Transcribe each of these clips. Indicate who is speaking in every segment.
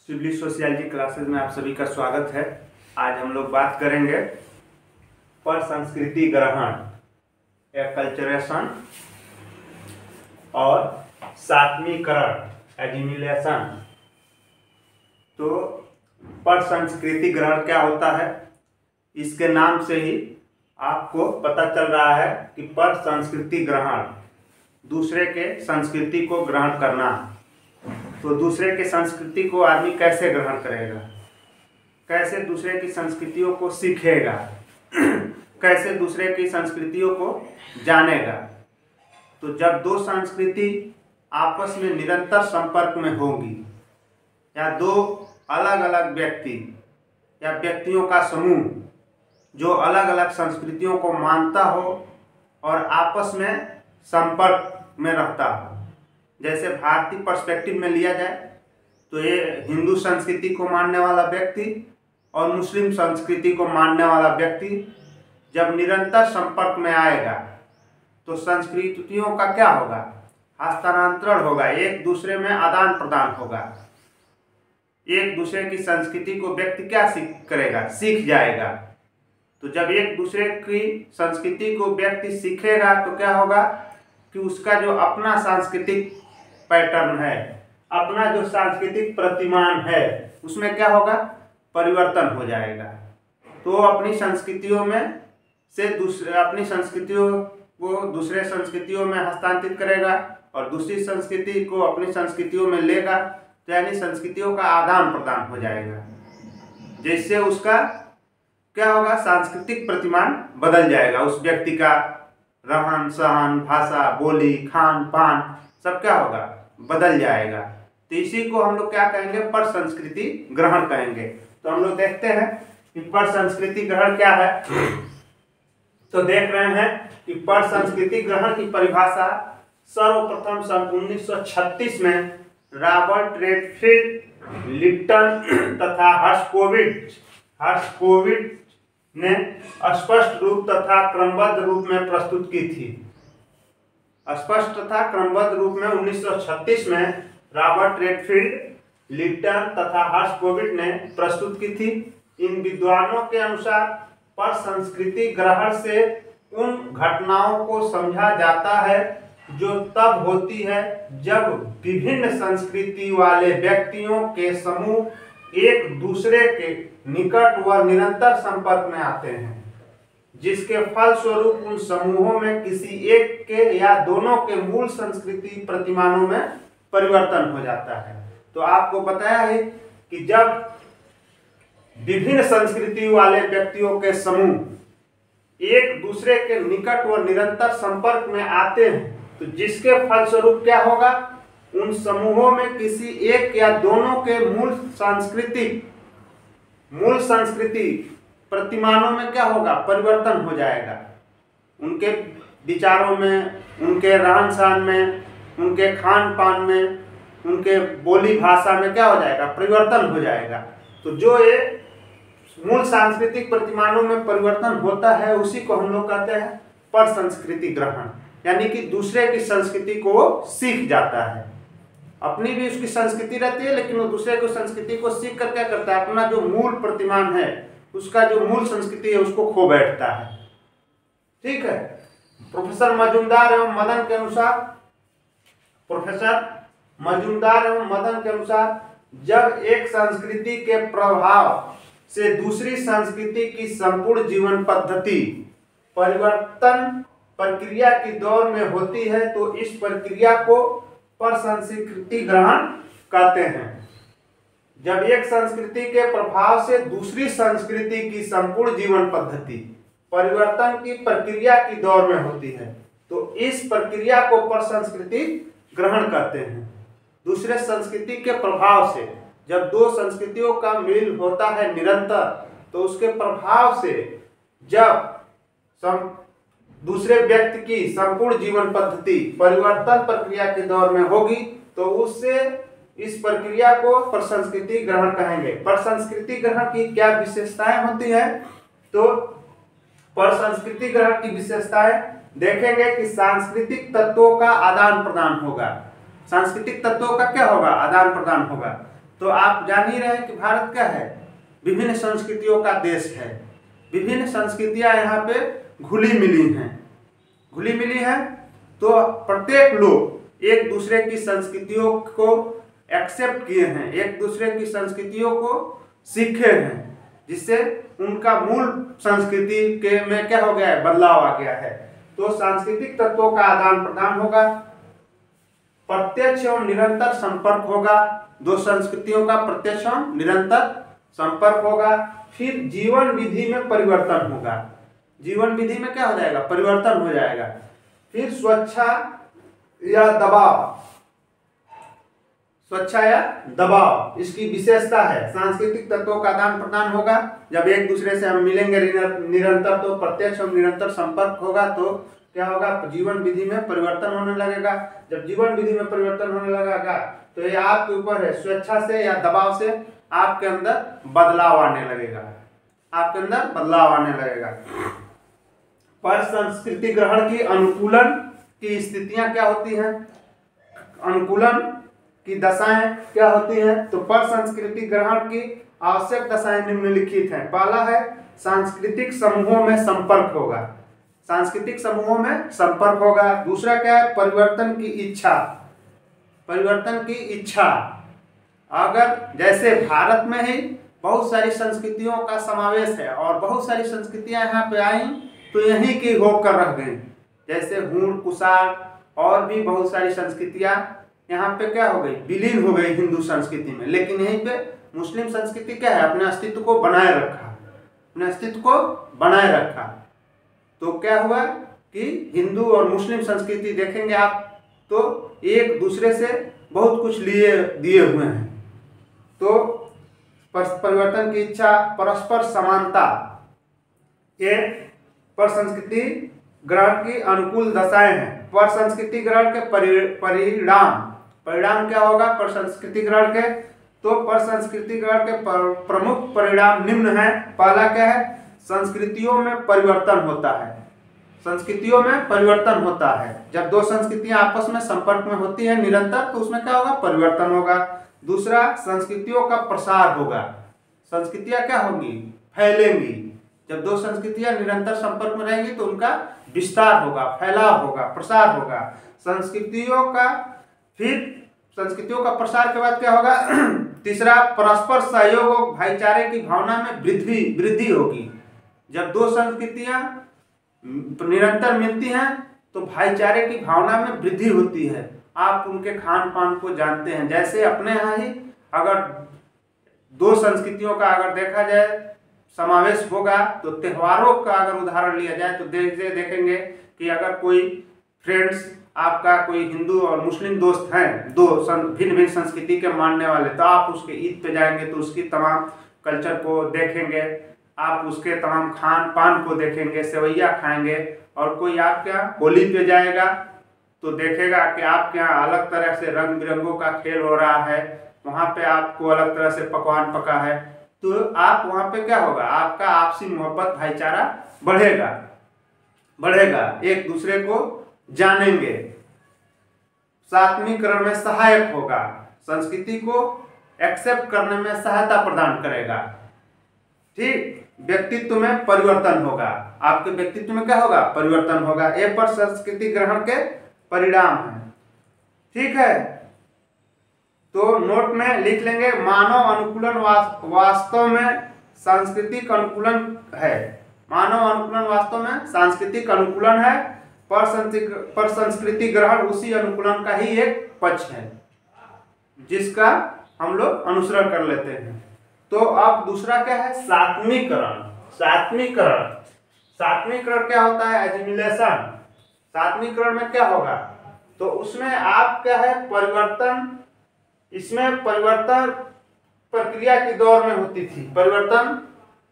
Speaker 1: Civil sociology classes में आप सभी का स्वागत है। आज हम लोग बात करेंगे पर संस्कृति ग्रहण या कल्चरेशन और सात्मीकरण एजिमिलेशन। तो पर संस्कृति ग्रहण क्या होता है, इसके नाम से ही आपको पता चल रहा है कि पर संस्कृति ग्रहण दूसरे के संस्कृति को ग्रहण करना। तो दूसरे की संस्कृति को आदमी कैसे ग्रहण करेगा, कैसे दूसरे की संस्कृतियों को सीखेगा, कैसे दूसरे की संस्कृतियों को जानेगा। तो जब दो संस्कृति आपस में निरंतर संपर्क में होगी या दो अलग अलग व्यक्ति या व्यक्तियों का समूह जो अलग अलग संस्कृतियों को मानता हो और आपस में संपर्क में रहता हो, जैसे भारतीय पर्सपेक्टिव में लिया जाए तो ये हिंदू संस्कृति को मानने वाला व्यक्ति और मुस्लिम संस्कृति को मानने वाला व्यक्ति जब निरंतर संपर्क में आएगा तो संस्कृतियों का क्या होगा, हस्तांतरण होगा, एक दूसरे में आदान प्रदान होगा। एक दूसरे की संस्कृति को व्यक्ति क्या करेगा, सीख जाएगा। तो जब एक दूसरे की संस्कृति को व्यक्ति सीखेगा तो क्या होगा कि उसका जो अपना सांस्कृतिक पैटर्न है, अपना जो सांस्कृतिक प्रतिमान है, उसमें क्या होगा, परिवर्तन हो जाएगा। तो अपनी संस्कृतियों में से अपनी संस्कृतियों को दूसरे संस्कृतियों में हस्तांतरित करेगा और दूसरी संस्कृति को अपनी संस्कृतियों में लेगा। तो यानी संस्कृतियों का आदान प्रदान हो जाएगा, जिससे उसका क्या होगा, सांस्कृतिक प्रतिमान बदल जाएगा। उस व्यक्ति का रहन सहन, भाषा, बोली, खान पान सब क्या होगा, बदल जाएगा। तो इसी को हम लोग क्या कहेंगे, पर संस्कृति ग्रहण कहेंगे। तो हम लोग देखते हैं कि पर संस्कृति ग्रहण क्या है। तो देख रहे हैं कि पर संस्कृति ग्रहण की परिभाषा सर्वप्रथम सन 1936 में रॉबर्ट रेडफील्ड, लिप्टन तथा हर्शकोविच ने स्पष्ट रूप तथा क्रमबद्ध रूप में प्रस्तुत की थी। स्पष्ट तथा क्रमबद्ध रूप में 1936 में रॉबर्ट रेडफील्ड, लिप्टन तथा हर्शकोविच ने प्रस्तुत की थी। इन विद्वानों के अनुसार पर संस्कृति ग्रहण से उन घटनाओं को समझा जाता है जो तब होती है जब विभिन्न संस्कृति वाले व्यक्तियों के समूह एक दूसरे के निकट व निरंतर संपर्क में आते हैं, जिसके फलस्वरूप उन समूहों में किसी एक के या दोनों के मूल संस्कृति प्रतिमानों में परिवर्तन हो जाता है। तो आपको बताया है कि जब विभिन्न संस्कृति वाले व्यक्तियों के समूह एक दूसरे के निकट व निरंतर संपर्क में आते हैं तो जिसके फलस्वरूप क्या होगा, उन समूहों में किसी एक या दोनों के मूल संस्कृति प्रतिमानों में क्या होगा, परिवर्तन हो जाएगा। उनके विचारों में, उनके रहन सहन में, उनके खान पान में, उनके बोली भाषा में क्या हो जाएगा, परिवर्तन हो जाएगा। तो जो ये मूल सांस्कृतिक प्रतिमानों में परिवर्तन होता है उसी को हम लोग कहते हैं पर संस्कृति ग्रहण, यानी कि दूसरे की संस्कृति को वो सीख जाता है। अपनी भी उसकी संस्कृति रहती है लेकिन वो दूसरे की संस्कृति को सीख कर क्या करता है, अपना जो मूल प्रतिमान है, उसका जो मूल संस्कृति है उसको खो बैठता है। ठीक है। प्रोफेसर मजूमदार एवं मदन के अनुसार जब एक संस्कृति के प्रभाव से दूसरी संस्कृति की संपूर्ण जीवन पद्धति परिवर्तन प्रक्रिया की दौर में होती है तो इस प्रक्रिया को पर संस्कृति ग्रहण कहते हैं। जब एक संस्कृति के प्रभाव से दूसरी संस्कृति की संपूर्ण जीवन पद्धति परिवर्तन की प्रक्रिया की दौर में होती है तो इस प्रक्रिया को पर संस्कृति ग्रहण कहते हैं। दूसरे संस्कृति के प्रभाव से जब दो संस्कृतियों का मेल होता है निरंतर तो उसके प्रभाव से जब दूसरे व्यक्ति की संपूर्ण जीवन पद्धति परिवर्तन प्रक्रिया के दौर में होगी तो उससे इस प्रक्रिया को पर संस्कृति ग्रहण कहेंगे। पर संस्कृति ग्रहण की क्या विशेषताएं होती है, तो पर संस्कृति ग्रहण की विशेषताएं देखेंगे कि सांस्कृतिक तत्वों का आदान प्रदान होगा। सांस्कृतिक तत्वों का क्या होगा, आदान प्रदान होगा। तो आप जान ही रहे हैं कि भारत क्या है, विभिन्न संस्कृतियों का देश है। विभिन्न संस्कृतियां यहाँ पे घुली मिली हैं। तो प्रत्येक लोग एक दूसरे की संस्कृतियों को एक्सेप्ट किए हैं, एक दूसरे की संस्कृतियों को सीखे हैं, जिससे उनका मूल संस्कृति के में क्या हो गया है, बदलाव आ गया है। तो सांस्कृतिक तत्वों का आदान प्रदान होगा, प्रत्यक्ष एवं निरंतर संपर्क होगा, दो संस्कृतियों का प्रत्यक्ष एवं निरंतर संपर्क होगा। फिर जीवन विधि में परिवर्तन होगा, जीवन विधि में क्या हो जाएगा, परिवर्तन हो जाएगा। फिर स्वेच्छा या दबाव इसकी विशेषता है। सांस्कृतिक तत्वों का आदान प्रदान होगा, जब एक दूसरे से हम मिलेंगे निरंतर तो प्रत्यक्ष और निरंतर संपर्क होगा, तो क्या होगा, जीवन विधि में परिवर्तन होने लगेगा। जब जीवन विधि में परिवर्तन होने लगेगा तो ये आपके ऊपर है, स्वेच्छा से या दबाव से आपके अंदर बदलाव आने लगेगा, आपके अंदर बदलाव आने लगेगा। पर संस्कृति ग्रहण की अनुकूलन की स्थितियां क्या होती हैं, अनुकूलन की दशाएं क्या होती हैं। तो पर संस्कृति ग्रहण की आवश्यक दशाएं निम्नलिखित हैं। पहला है सांस्कृतिक समूहों में संपर्क होगा, सांस्कृतिक समूहों में संपर्क होगा। दूसरा क्या है, परिवर्तन की इच्छा, परिवर्तन की इच्छा। अगर जैसे भारत में ही बहुत सारी संस्कृतियों का समावेश है और बहुत सारी संस्कृतियां यहाँ पे आई तो यहीं की होकर रह गई, जैसे हूण कुषाण और भी बहुत सारी संस्कृतियां यहाँ पे क्या हो गई, विलीन हो गई हिंदू संस्कृति में। लेकिन यहीं पे मुस्लिम संस्कृति क्या है, अपने अस्तित्व को बनाए रखा, अपने अस्तित्व को बनाए रखा। तो क्या हुआ कि हिंदू और मुस्लिम संस्कृति देखेंगे आप तो एक दूसरे से बहुत कुछ दिए हुए हैं। तो परिवर्तन की इच्छा, परस्पर समानता, ये पर संस्कृति ग्रहण की अनुकूल दशाएं हैं। पर संस्कृति ग्रहण के परिणाम क्या होगा, पर संस्कृति ग्रहण के, तो पर संस्कृति ग्रहण के प्रमुख परिणाम निम्न है। पहला क्या है, संस्कृतियों में परिवर्तन होता है, संस्कृतियों में परिवर्तन होता है। जब दो संस्कृतियां आपस में संपर्क में होती है निरंतर, तो उसमें क्या होगा, परिवर्तन होगा। दूसरा, संस्कृतियों का प्रसार होगा, संस्कृतियां क्या होंगी, फैलेंगी। जब दो संस्कृतियां निरंतर संपर्क में रहेंगी तो उनका विस्तार होगा, फैलाव होगा, प्रसार होगा संस्कृतियों का। फिर संस्कृतियों का प्रसार के बाद क्या होगा, तीसरा, परस्पर सहयोग और भाईचारे की भावना में वृद्धि होगी। जब दो संस्कृतियां निरंतर मिलती हैं तो भाईचारे की भावना में वृद्धि होती है। आप उनके खान पान को जानते हैं, जैसे अपने यहाँ ही अगर दो संस्कृतियों का अगर देखा जाए समावेश होगा, तो त्योहारों का अगर उदाहरण लिया जाए तो देखेंगे कि अगर कोई फ्रेंड्स आपका कोई हिंदू और मुस्लिम दोस्त हैं, दो भिन्न भिन्न संस्कृति के मानने वाले, तो आप उसके ईद पे जाएंगे तो उसकी तमाम कल्चर को देखेंगे, आप उसके तमाम खान पान को देखेंगे, सेवैया खाएंगे। और कोई आपके यहाँ होली पे जाएगा तो देखेगा कि आपके यहाँ अलग तरह से रंग बिरंगों का खेल हो रहा है, वहाँ पे आपको अलग तरह से पकवान पका है, तो आप वहाँ पे क्या होगा, आपका आपसी मोहब्बत भाईचारा बढ़ेगा, एक दूसरे को जानेंगे। सात्मीकरण में सहायक होगा, संस्कृति को एक्सेप्ट करने में सहायता प्रदान करेगा। ठीक, व्यक्तित्व में परिवर्तन होगा, आपके व्यक्तित्व में क्या होगा, परिवर्तन होगा। ये पर संस्कृति ग्रहण के परिणाम है। ठीक है, तो नोट में लिख लेंगे, मानव अनुकूलन वास्तव में सांस्कृतिक अनुकूलन है। मानव अनुकूलन वास्तव में सांस्कृतिक अनुकूलन है, पर संस्कृति ग्रहण उसी अनुकूलन का ही एक पक्ष है जिसका हम लोग अनुसरण कर लेते हैं। तो अब दूसरा क्या है, सात्मीकरण। सात्मीकरण क्या होता है, एजिमिलेशन। सात्मीकरण में क्या होगा, तो उसमें आप क्या है, परिवर्तन, इसमें परिवर्तन प्रक्रिया के दौर में होती थी। परिवर्तन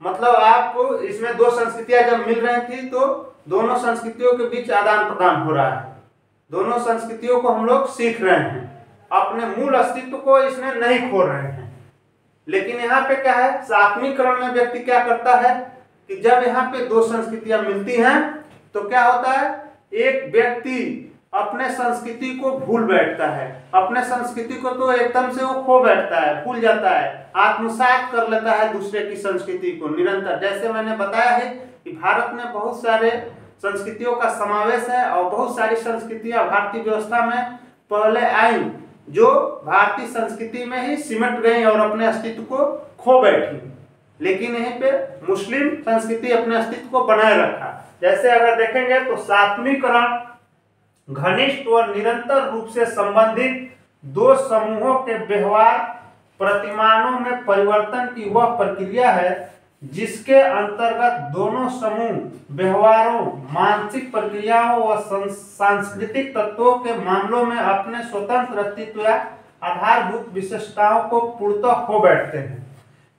Speaker 1: मतलब आपको इसमें दो संस्कृतियां जब मिल रही थी तो दोनों संस्कृतियों के बीच आदान प्रदान हो रहा है, दोनों संस्कृतियों को हम लोग सीख रहे हैं, अपने मूल अस्तित्व को इसमें नहीं खो रहे हैं। लेकिन यहाँ पे क्या है, सात्मीकरण में व्यक्ति क्या करता है कि जब यहाँ पे दो संस्कृतियां मिलती हैं तो क्या होता है, एक व्यक्ति अपने संस्कृति को भूल बैठता है, अपने संस्कृति को तो एकदम से वो खो बैठता है, भूल जाता है, आत्मसात कर लेता है दूसरे की संस्कृति को निरंतर। जैसे मैंने बताया है कि भारत में बहुत सारे संस्कृतियों का समावेश है और बहुत सारी संस्कृतियां भारतीय व्यवस्था में पहले आई जो भारतीय संस्कृति में ही सिमट गई और अपने अस्तित्व को खो बैठी, लेकिन यहीं पे मुस्लिम संस्कृति अपने अस्तित्व को बनाए रखा। जैसे अगर देखेंगे तो सात्वीकरण घनिष्ठ और निरंतर रूप से संबंधित दो समूहों के व्यवहार प्रतिमानों में परिवर्तन की वह प्रक्रिया है जिसके अंतर्गत दोनों समूह व्यवहारों, मानसिक प्रक्रियाओं व सांस्कृतिक तत्वों के मामलों में अपने स्वतंत्र अस्तित्व या आधारभूत विशेषताओं को पूर्णतः खो बैठते हैं।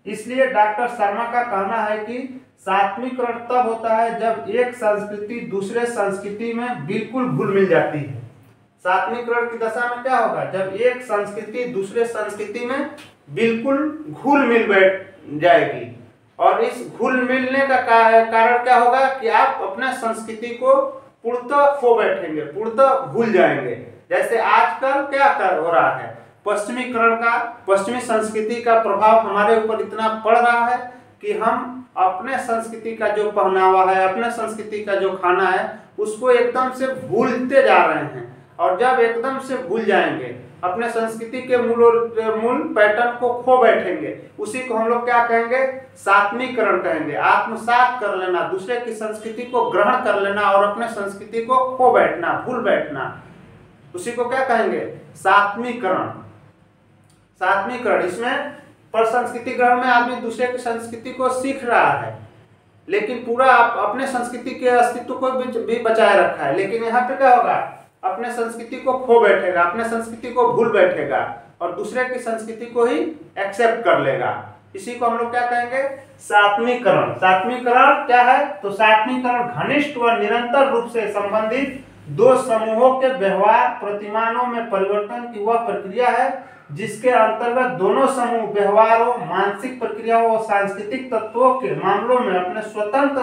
Speaker 1: इसलिए डॉक्टर शर्मा का कहना है कि सात्वीकरण तब होता है जब एक संस्कृति दूसरे संस्कृति में बिल्कुल घुल मिल जाती है। सात्वीकरण की दशा में क्या होगा? जब एक संस्कृति दूसरे संस्कृति में बिल्कुल घुल मिल बैठ जाएगी, और इस घुल मिलने का कारण क्या होगा कि आप अपने संस्कृति को पूर्णतः खो बैठेंगे, पूर्णतः भूल जाएंगे। जैसे आजकल क्या हो रहा है, पश्चिमीकरण का, पश्चिमी संस्कृति का प्रभाव हमारे ऊपर इतना पड़ रहा है कि हम अपने संस्कृति का जो पहनावा है, अपने संस्कृति का जो खाना है, उसको एकदम से भूलते जा रहे हैं। और जब एकदम से भूल जाएंगे, अपने संस्कृति के मूल पैटर्न को खो बैठेंगे, उसी को हम लोग क्या कहेंगे? सात्वीकरण कहेंगे। आत्मसात कर लेना, दूसरे की संस्कृति को ग्रहण कर लेना और अपने संस्कृति को खो बैठना, भूल बैठना, उसी को क्या कहेंगे? सात्वीकरण। सात्वीकरण इसमें पर संस्कृति ग्रहण में आदमी दूसरे की संस्कृति को सीख रहा है, लेकिन पूरा अपने संस्कृति के अस्तित्व को भी बचाए रखा है। लेकिन यहाँ पे क्या होगा? अपने संस्कृति को खो बैठेगा, अपने संस्कृति को भूल बैठेगा और दूसरे की संस्कृति को ही एक्सेप्ट कर लेगा। इसी को हम लोग क्या कहेंगे? सात्वीकरण। सात्वीकरण क्या है? तो सात्वीकरण घनिष्ठ व निरंतर रूप से संबंधित दो समूहों के व्यवहार प्रतिमानों में परिवर्तन की वह प्रक्रिया है जिसके अंतर्गत दोनों समूह व्यवहारों, मानसिक प्रक्रियाओं और सांस्कृतिक तत्वों के मामलों में अपने स्वतंत्र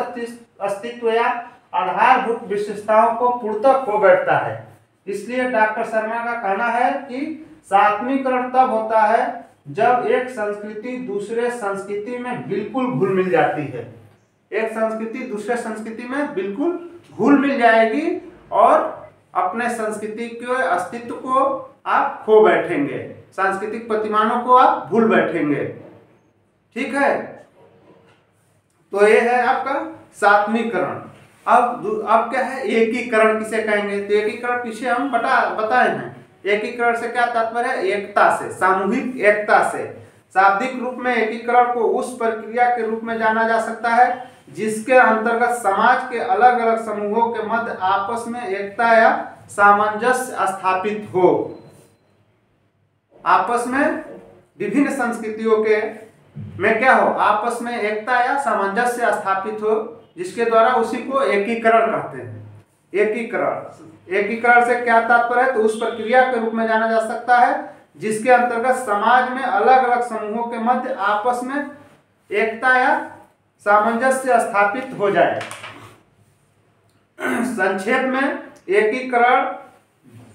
Speaker 1: अस्तित्व या आधारभूत विशेषताओं को पूर्णतः खो बैठता है। इसलिए डॉक्टर शर्मा का कहना है कि सात्वीकरण तब होता है जब एक संस्कृति दूसरे संस्कृति में बिल्कुल घुल मिल जाती है। एक संस्कृति दूसरे संस्कृति में बिल्कुल घुल मिल जाएगी और अपने संस्कृति के अस्तित्व को आप खो बैठेंगे, सांस्कृतिक प्रतिमानों को आप भूल बैठेंगे। ठीक है, तो ये है आपका सात्वीकरण। अब क्या है? एकीकरण किसे कहेंगे? तो एकीकरण पीछे हम बताए हैं। एकीकरण से क्या तात्पर्य है? एकता से, सामूहिक एकता से। शाब्दिक रूप में एकीकरण को उस प्रक्रिया के रूप में जाना जा सकता है जिसके अंतर्गत समाज के अलग अलग समूहों के मध्य आपस में एकता या सामंजस्य स्थापित हो। आपस में विभिन्न संस्कृतियों के में क्या हो? आपस में एकता या सामंजस्य स्थापित हो, जिसके द्वारा उसी को एकीकरण कहते हैं। एकीकरण से क्या तात्पर्य है? तो उस प्रक्रिया के रूप में जाना जा सकता है जिसके अंतर्गत समाज में अलग अलग समूहों के मध्य आपस में एकता या सामंजस्य स्थापित हो जाए। संक्षेप में, एकीकरण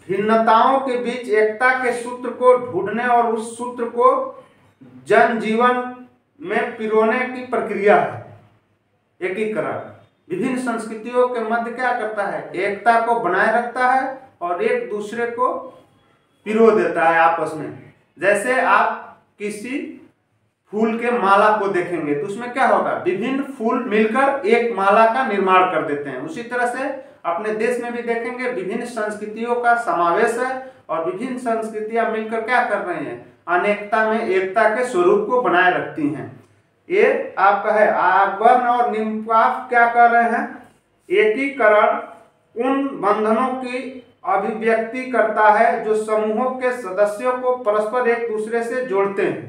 Speaker 1: भिन्नताओं के बीच एकता के सूत्र को ढूंढने और उस सूत्र को जनजीवन में पिरोने की प्रक्रिया है। एकीकरण विभिन्न संस्कृतियों के मध्य क्या करता है? एकता को बनाए रखता है और एक दूसरे को पिरो देता है आपस में। जैसे आप किसी फूल के माला को देखेंगे तो उसमें क्या होगा? विभिन्न फूल मिलकर एक माला का निर्माण कर देते हैं। उसी तरह से अपने देश में भी देखेंगे विभिन्न संस्कृतियों का समावेश है और विभिन्न संस्कृतियां मिलकर क्या कर रही हैं? अनेकता में एकता के स्वरूप को बनाए रखती हैं। ये आपका है। अकबर और निम्बाफ क्या कर रहे हैं? एकीकरण उन बंधनों की अभिव्यक्ति करता है जो समूहों के सदस्यों को परस्पर एक दूसरे से जोड़ते हैं।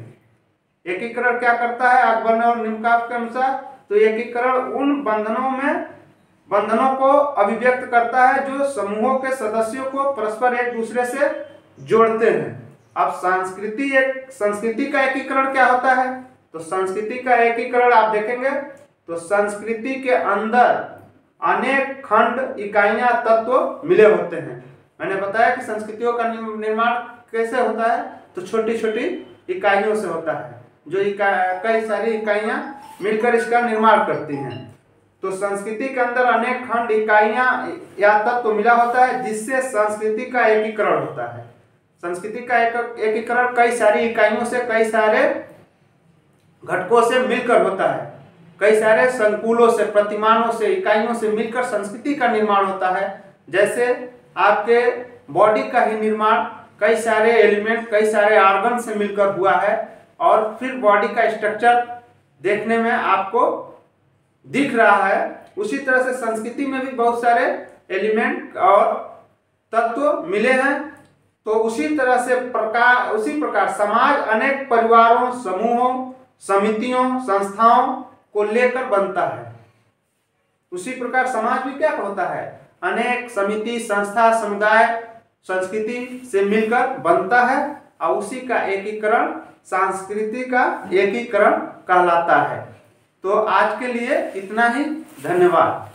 Speaker 1: एकीकरण क्या करता है अकबर और निम्बाफ के अनुसार? तो एकीकरण उन बंधनों को अभिव्यक्त करता है जो समूहों के सदस्यों को परस्पर एक दूसरे से जोड़ते हैं। अब संस्कृति का एकीकरण क्या होता है? तो संस्कृति का एकीकरण आप देखेंगे तो संस्कृति के अंदर अनेक खंड, इकाइयां, तत्व मिले होते हैं। मैंने बताया कि संस्कृतियों का निर्माण कैसे होता है, तो छोटी छोटी इकाइयों से होता है, जो कई सारी इकाइयां मिलकर इसका निर्माण करती हैं। तो संस्कृति के अंदर अनेक खंड, इकाइयां या तत्व तो मिला होता है, जिससे संस्कृति का एकीकरण होता है। संस्कृति का एकीकरण कई सारी इकाइयों से, कई सारे घटकों से मिलकर होता है। कई सारे संकुलों से, प्रतिमानों से, इकाइयों से मिलकर संस्कृति का निर्माण होता है। जैसे आपके बॉडी का ही निर्माण कई सारे एलिमेंट, कई सारे ऑर्गन से मिलकर हुआ है, और फिर बॉडी का स्ट्रक्चर देखने में आपको दिख रहा है। उसी तरह से संस्कृति में भी बहुत सारे एलिमेंट और तत्व मिले हैं। तो उसी प्रकार समाज अनेक परिवारों, समूहों, समितियों, संस्थाओं को लेकर बनता है। उसी प्रकार समाज भी क्या होता है, अनेक समिति, संस्था, समुदाय, संस्कृति से मिलकर बनता है, और उसी का एकीकरण संस्कृति का एकीकरण कहलाता है। तो आज के लिए इतना ही, धन्यवाद।